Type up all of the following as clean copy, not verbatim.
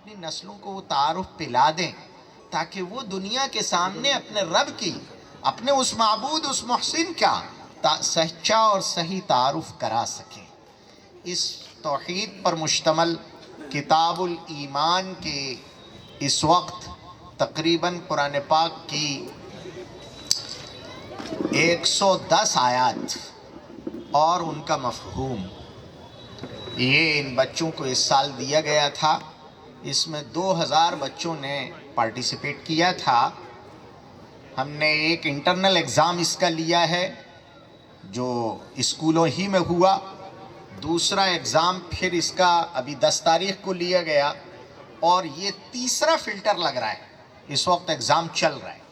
اپنی نسلوں کو وہ تعارف پلا دیں تاکہ وہ دنیا کے سامنے اپنے رب کی، اپنے اس معبود، اس محسن کا سچا اور صحیح تعارف کرا سکیں۔ اس توحید پر مشتمل کتاب الایمان کے اس وقت تقریباً قرآن پاک کی 110 آیات اور ان کا مفہوم، یہ ان بچوں کو اس سال دیا گیا تھا۔ اس میں 2000 بچوں نے پارٹیسپیٹ کیا تھا۔ ہم نے ایک انٹرنل ایگزام اس کا لیا ہے جو اسکولوں ہی میں ہوا، دوسرا ایگزام پھر اس کا ابھی 10 تاریخ کو لیا گیا، اور یہ تیسرا فلٹر لگ رہا ہے، اس وقت ایگزام چل رہا ہے۔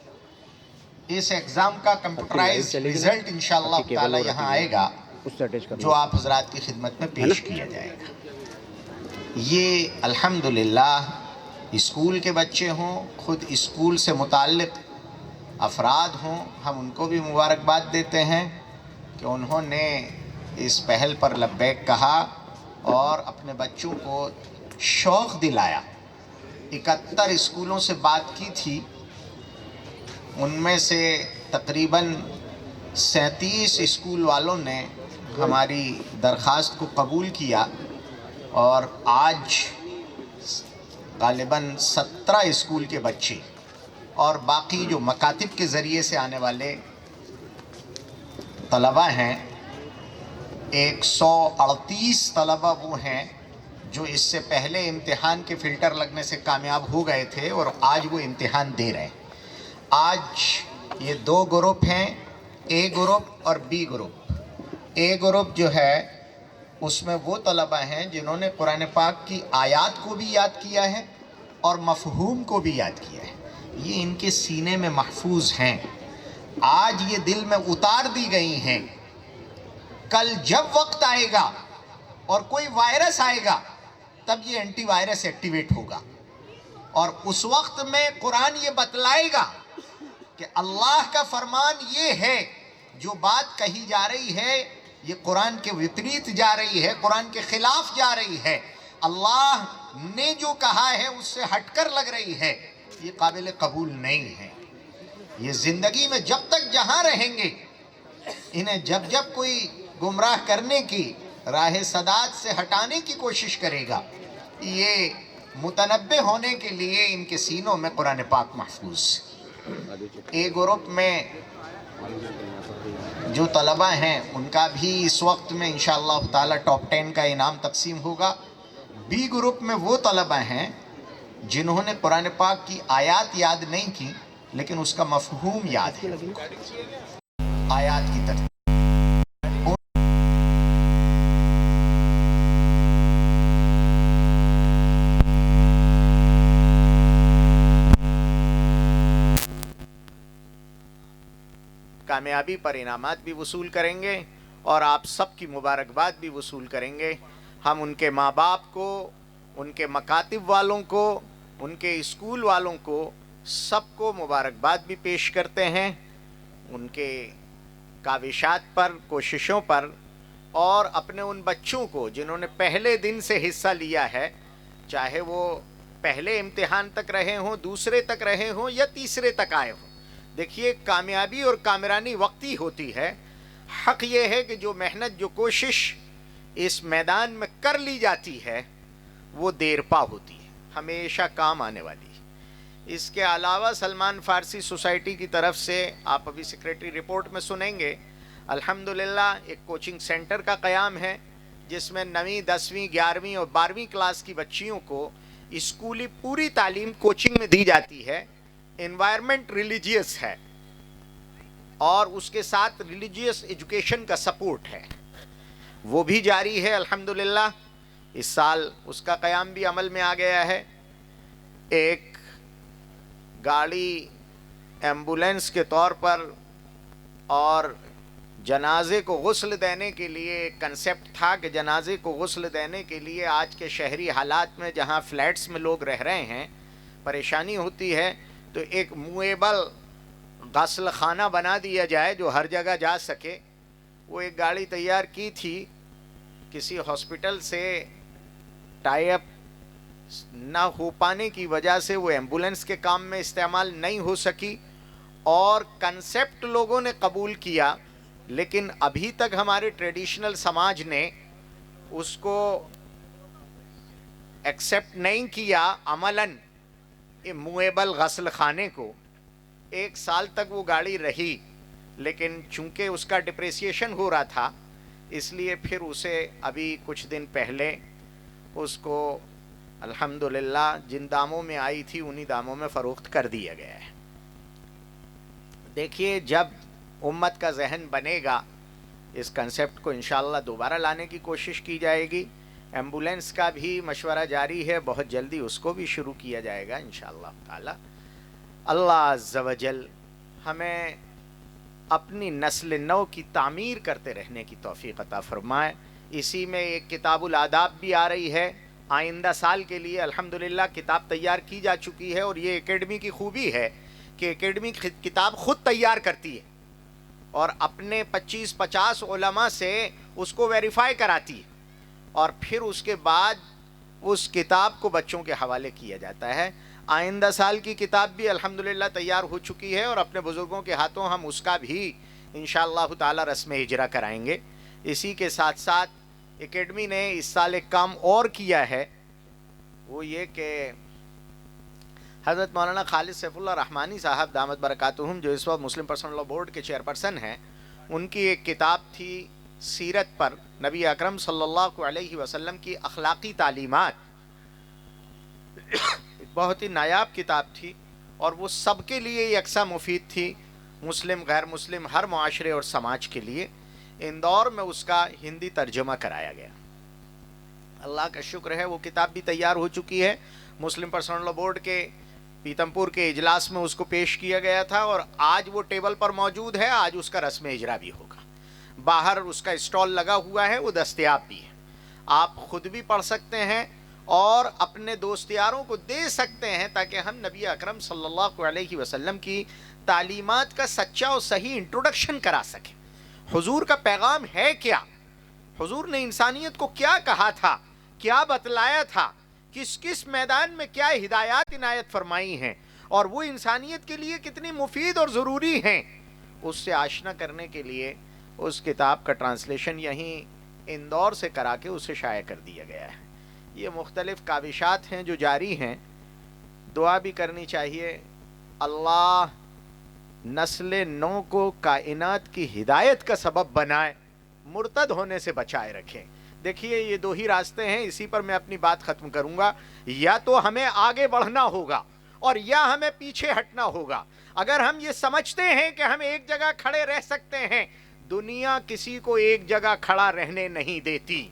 اس ایگزام کا کمپیوٹرائز ریزلٹ انشاءاللہ تعالی یہاں آئے گا جو آپ حضرات کی خدمت میں پیش کیا جائے گا۔ یہ الحمدللہ اسکول کے بچے ہوں، خود اسکول سے متعلق افراد ہوں، ہم ان کو بھی مبارکباد دیتے ہیں کہ انہوں نے اس پہل پر لبیک کہا اور اپنے بچوں کو شوق دلایا۔ 71 اسکولوں سے بات کی تھی، ان میں سے تقریباً 37 اسکول والوں نے ہماری درخواست کو قبول کیا، اور آج غالباً 17 اسکول کے بچے اور باقی جو مکاتب کے ذریعے سے آنے والے طلبہ ہیں، 138 طلبہ وہ ہیں جو اس سے پہلے امتحان کے فلٹر لگنے سے کامیاب ہو گئے تھے اور آج وہ امتحان دے رہے ہیں۔ آج یہ 2 گروپ ہیں، اے گروپ اور بی گروپ۔ اے گروپ جو ہے اس میں وہ طلبہ ہیں جنہوں نے قرآن پاک کی آیات کو بھی یاد کیا ہے اور مفہوم کو بھی یاد کیا ہے، یہ ان کے سینے میں محفوظ ہیں، آج یہ دل میں اتار دی گئی ہیں۔ کل جب وقت آئے گا اور کوئی وائرس آئے گا تب یہ اینٹی وائرس ایکٹیویٹ ہوگا، اور اس وقت میں قرآن یہ بتلائے گا کہ اللہ کا فرمان یہ ہے، جو بات کہی جا رہی ہے یہ قرآن کے وپریت جا رہی ہے، قرآن کے خلاف جا رہی ہے، اللہ نے جو کہا ہے اس سے ہٹ کر لگ رہی ہے، یہ قابل قبول نہیں ہے۔ یہ زندگی میں جب تک جہاں رہیں گے، انہیں جب جب کوئی گمراہ کرنے کی، راہ سداد سے ہٹانے کی کوشش کرے گا، یہ متنبہ ہونے کے لیے ان کے سینوں میں قرآن پاک محفوظ۔ اے گروپ میں جو طلبہ ہیں ان کا بھی اس وقت میں انشاءاللہ تعالی ٹاپ 10 کا انعام تقسیم ہوگا۔ بی گروپ میں وہ طلبہ ہیں جنہوں نے قرآن پاک کی آیات یاد نہیں کی لیکن اس کا مفہوم یاد ہے، آیات کی ترتیب۔ کامیابی پر انعامات بھی وصول کریں گے اور آپ سب کی مبارکباد بھی وصول کریں گے۔ ہم ان کے ماں باپ کو، ان کے مکاتب والوں کو، ان کے اسکول والوں کو، سب کو مبارکباد بھی پیش کرتے ہیں ان کے کاوشات پر، کوششوں پر، اور اپنے ان بچوں کو جنہوں نے پہلے دن سے حصہ لیا ہے، چاہے وہ پہلے امتحان تک رہے ہوں، دوسرے تک رہے ہوں یا تیسرے تک آئے ہوں۔ دیکھیے کامیابی اور کامرانی وقتی ہوتی ہے، حق یہ ہے کہ جو محنت، جو کوشش اس میدان میں کر لی جاتی ہے وہ دیر پا ہوتی ہے، ہمیشہ کام آنے والی ہے۔ اس کے علاوہ سلمان فارسی سوسائٹی کی طرف سے آپ ابھی سیکریٹری رپورٹ میں سنیں گے، الحمدللہ ایک کوچنگ سینٹر کا قیام ہے جس میں 9ویں 10ویں 11ویں اور 12ویں کلاس کی بچیوں کو اسکولی پوری تعلیم کوچنگ میں دی جاتی ہے۔ انوائرمنٹ ریلیجیس ہے اور اس کے ساتھ ریلیجیس ایجوکیشن کا سپورٹ ہے، وہ بھی جاری ہے الحمدللہ۔ اس سال اس کا قیام بھی عمل میں آ گیا ہے۔ ایک گاڑی ایمبولینس کے طور پر اور جنازے کو غسل دینے کے لیے ایک کنسیپٹ تھا کہ جنازے کو غسل دینے کے لیے آج کے شہری حالات میں جہاں فلیٹس میں لوگ رہ رہے ہیں پریشانی ہوتی ہے، تو ایک موویبل غسل خانہ بنا دیا جائے جو ہر جگہ جا سکے۔ وہ ایک گاڑی تیار کی تھی، کسی ہاسپٹل سے ٹائی اپ نہ ہو پانے کی وجہ سے وہ ایمبولینس کے کام میں استعمال نہیں ہو سکی، اور کنسیپٹ لوگوں نے قبول کیا لیکن ابھی تک ہمارے ٹریڈیشنل سماج نے اس کو ایکسیپٹ نہیں کیا عملاً. مویبل غسل خانے کو 1 سال تک وہ گاڑی رہی، لیکن چونکہ اس کا ڈپریسیشن ہو رہا تھا اس لیے پھر اسے ابھی کچھ دن پہلے اس کو الحمدللہ جن داموں میں آئی تھی انہی داموں میں فروخت کر دیا گیا ہے. دیکھیے جب امت کا ذہن بنے گا اس کنسیپٹ کو انشاءاللہ دوبارہ لانے کی کوشش کی جائے گی. ایمبولینس کا بھی مشورہ جاری ہے، بہت جلدی اس کو بھی شروع کیا جائے گا انشاءاللہ تعالی. اللہ عز و جل ہمیں اپنی نسل نو کی تعمیر کرتے رہنے کی توفیق عطا فرمائے. اسی میں ایک کتاب الآداب بھی آ رہی ہے آئندہ سال کے لیے. الحمدللہ کتاب تیار کی جا چکی ہے، اور یہ اکیڈمی کی خوبی ہے کہ اکیڈمی کتاب خود تیار کرتی ہے اور اپنے 25-50 علماء سے اس کو ویریفائی کراتی ہے، اور پھر اس کے بعد اس کتاب کو بچوں کے حوالے کیا جاتا ہے. آئندہ سال کی کتاب بھی الحمدللہ تیار ہو چکی ہے، اور اپنے بزرگوں کے ہاتھوں ہم اس کا بھی انشاءاللہ تعالی رسم اجرا کرائیں گے. اسی کے ساتھ ساتھ اکیڈمی نے اس سال ایک کام اور کیا ہے، وہ یہ کہ حضرت مولانا خالد سیف اللہ رحمانی صاحب دامت برکاتہم جو اس وقت مسلم پرسنل لا بورڈ کے چیئرپرسن ہیں، ان کی ایک کتاب تھی سیرت پر، نبی اکرم صلی اللہ علیہ وسلم کی اخلاقی تعلیمات. بہت ہی نایاب کتاب تھی اور وہ سب کے لیے یکساں مفید تھی، مسلم غیر مسلم ہر معاشرے اور سماج کے لیے. اندور میں اس کا ہندی ترجمہ کرایا گیا. اللہ کا شکر ہے وہ کتاب بھی تیار ہو چکی ہے. مسلم پرسنل لا بورڈ کے پیتم پور کے اجلاس میں اس کو پیش کیا گیا تھا، اور آج وہ ٹیبل پر موجود ہے. آج اس کا رسم اجرا بھی ہوگا. باہر اس کا اسٹال لگا ہوا ہے، وہ دستیاب بھی ہے. آپ خود بھی پڑھ سکتے ہیں اور اپنے دوست یاروں کو دے سکتے ہیں تاکہ ہم نبی اکرم صلی اللہ علیہ وسلم کی تعلیمات کا سچا اور صحیح انٹروڈکشن کرا سکیں. حضور کا پیغام ہے کیا؟ حضور نے انسانیت کو کیا کہا تھا، کیا بتلایا تھا، کس کس میدان میں کیا ہدایات عنایت فرمائی ہیں، اور وہ انسانیت کے لیے کتنی مفید اور ضروری ہیں، اس سے آشنا کرنے کے لیے اس کتاب کا ٹرانسلیشن یہیں اندور سے کرا کے اسے شائع کر دیا گیا ہے. یہ مختلف کاوشات ہیں جو جاری ہیں. دعا بھی کرنی چاہیے اللہ نسل نو کو کائنات کی ہدایت کا سبب بنائے، مرتد ہونے سے بچائے رکھیں. دیکھیے یہ دو ہی راستے ہیں، اسی پر میں اپنی بات ختم کروں گا. یا تو ہمیں آگے بڑھنا ہوگا اور یا ہمیں پیچھے ہٹنا ہوگا. اگر ہم یہ سمجھتے ہیں کہ ہم ایک جگہ کھڑے رہ سکتے ہیں، دنیا کسی کو ایک جگہ کھڑا رہنے نہیں دیتی.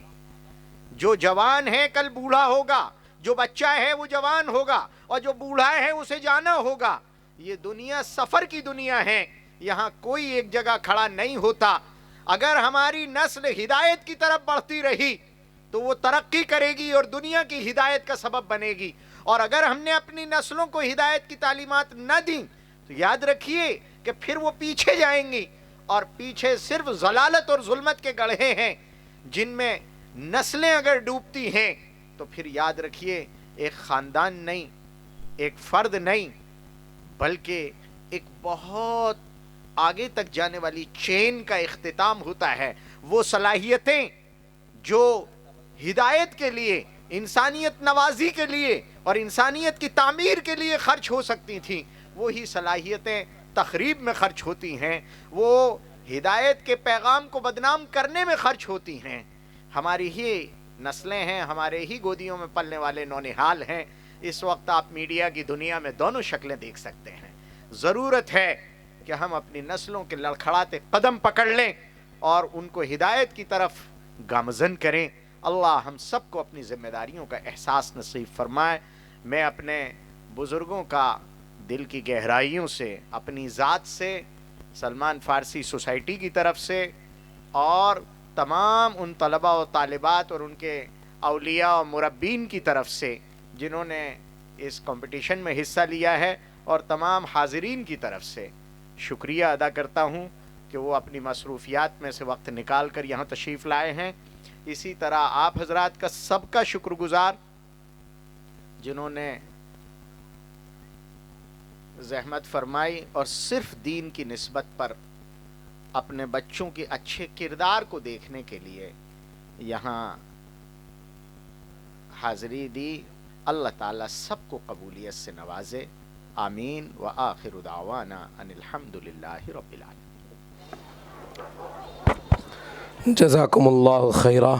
جو جوان ہے کل بوڑھا ہوگا، جو بچہ ہے وہ جوان ہوگا، اور جو بوڑھا ہے اسے جانا ہوگا. یہ دنیا سفر کی دنیا ہے، یہاں کوئی ایک جگہ کھڑا نہیں ہوتا. اگر ہماری نسل ہدایت کی طرف بڑھتی رہی تو وہ ترقی کرے گی اور دنیا کی ہدایت کا سبب بنے گی. اور اگر ہم نے اپنی نسلوں کو ہدایت کی تعلیمات نہ دیں تو یاد رکھیے کہ پھر وہ پیچھے جائیں گی، اور پیچھے صرف ضلالت اور ظلمت کے گڑھے ہیں جن میں نسلیں اگر ڈوبتی ہیں تو پھر یاد رکھیے ایک خاندان نہیں، ایک فرد نہیں، بلکہ ایک بہت آگے تک جانے والی چین کا اختتام ہوتا ہے. وہ صلاحیتیں جو ہدایت کے لیے، انسانیت نوازی کے لیے اور انسانیت کی تعمیر کے لیے خرچ ہو سکتی تھیں، وہی صلاحیتیں تخریب میں خرچ ہوتی ہیں، وہ ہدایت کے پیغام کو بدنام کرنے میں خرچ ہوتی ہیں. ہماری ہی نسلیں ہیں، ہمارے ہی گودیوں میں پلنے والے نونہال ہیں. اس وقت آپ میڈیا کی دنیا میں دونوں شکلیں دیکھ سکتے ہیں. ضرورت ہے کہ ہم اپنی نسلوں کے لڑکھڑاتے قدم پکڑ لیں اور ان کو ہدایت کی طرف گامزن کریں. اللہ ہم سب کو اپنی ذمہ داریوں کا احساس نصیب فرمائے. میں اپنے بزرگوں کا دل کی گہرائیوں سے، اپنی ذات سے، سلمان فارسی سوسائٹی کی طرف سے، اور تمام ان طلباء و طالبات اور ان کے اولیاء و مربین کی طرف سے جنہوں نے اس کمپٹیشن میں حصہ لیا ہے، اور تمام حاضرین کی طرف سے شکریہ ادا کرتا ہوں کہ وہ اپنی مصروفیات میں سے وقت نکال کر یہاں تشریف لائے ہیں. اسی طرح آپ حضرات کا سب کا شکر گزار جنہوں نے زحمت فرمائی اور صرف دین کی نسبت پر اپنے بچوں کے اچھے کردار کو دیکھنے کے لیے یہاں حاضری دی. اللہ تعالیٰ سب کو قبولیت سے نوازے. آمین. وآخر دعوانا ان الحمد للہ رب العالمین. جزاکم اللہ خیرہ.